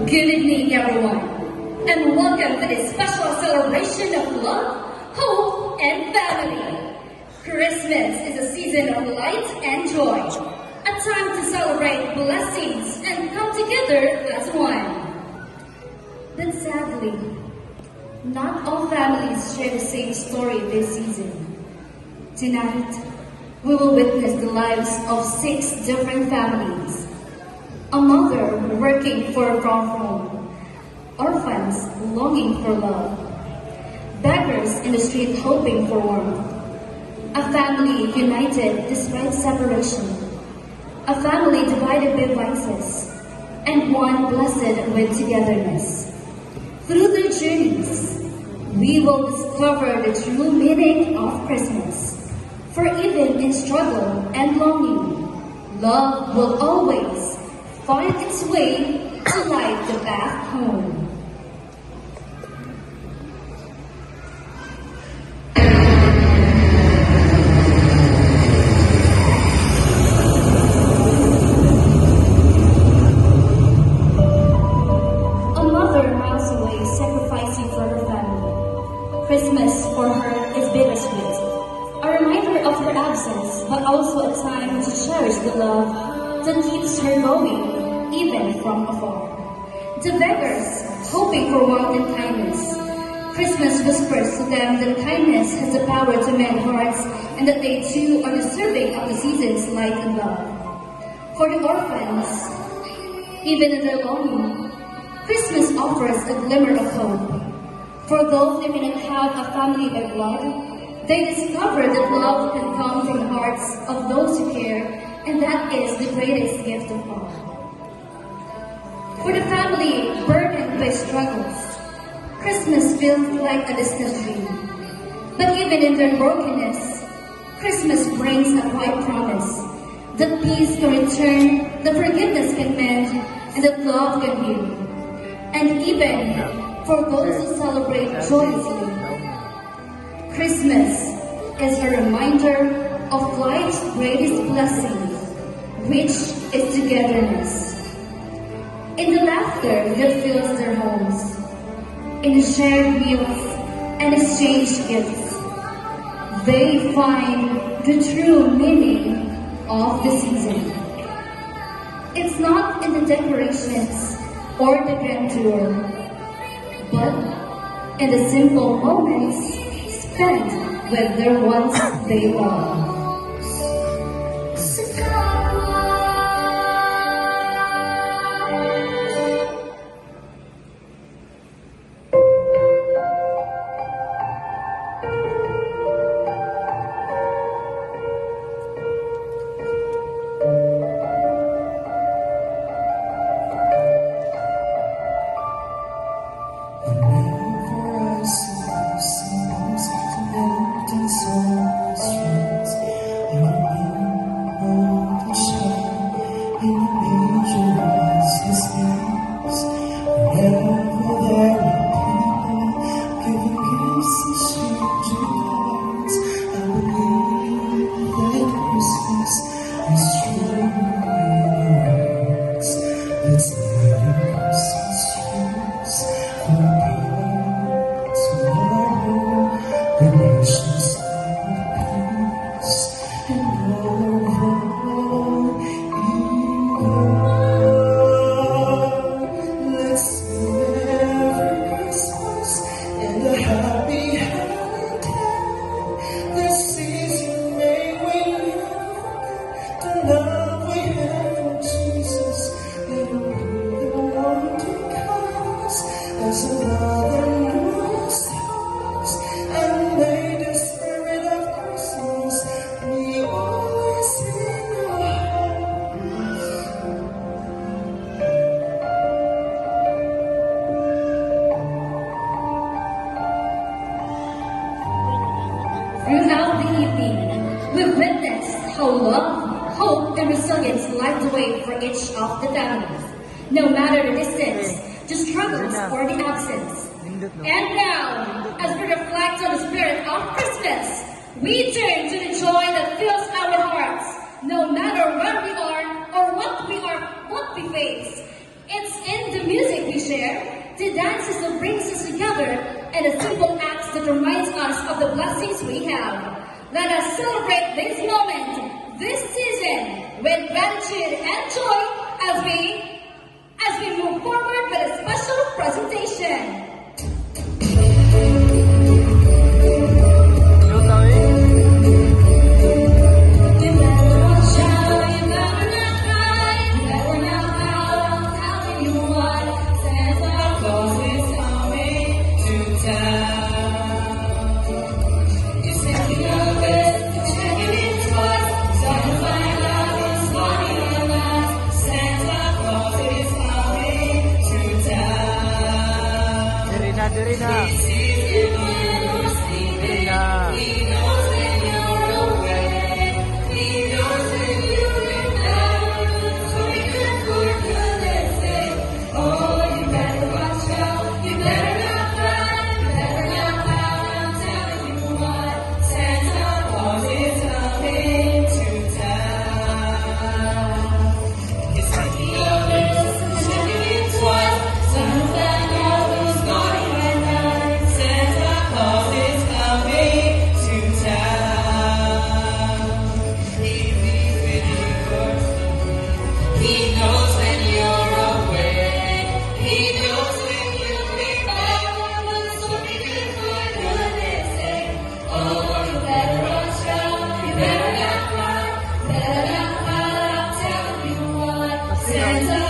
Good evening, everyone, and welcome to this special celebration of love, hope, and family. Christmas is a season of light and joy, a time to celebrate blessings and come together as one. But sadly, not all families share the same story this season. Tonight, we will witness the lives of 6 different families. A mother working for a from home, orphans longing for love, beggars in the street hoping for warmth, a family united despite separation, a family divided by vices, and one blessed with togetherness. Through their journeys, we will discover the true meaning of Christmas. For even in struggle and longing, love will always find its way to light the path home. A mother miles away sacrificing for her family. Christmas for her is bittersweet, a reminder of her absence, but also a time to cherish the love that keeps her going, even from afar. The beggars, hoping for warmth and kindness. Christmas whispers to them that kindness has the power to mend hearts and that they too are deserving of the season's light and love. For the orphans, even in their longing, Christmas offers a glimmer of hope. For those who may not have a family by blood, they discover that love can come from the hearts of those who care, and that is the greatest gift of all. For the family burdened by struggles, Christmas feels like a distant dream. But even in their brokenness, Christmas brings a quiet promise that peace can return, that forgiveness can mend, and that love can heal. And even for those who celebrate joyously, Christmas is a reminder of life's greatest blessing, which is togetherness. In the laughter that fills their homes, in the shared meals and exchanged gifts, they find the true meaning of the season. It's not in the decorations or the grandeur, but in the simple moments spent with their ones they love. Throughout the evening, we've witnessed how love, hope, and resilience light the way for each of the families, no matter the distance, the struggles, or the absence. And now, as we reflect on the spirit of Christmas, we turn to the joy that fills our hearts, no matter where we are or what we face. It's in the music we share, the dances that brings us together, and the simple acts that reminds us of the blessings we have. Let us celebrate this moment, this season, with gratitude and joy as we move forward with a special presentation. Santa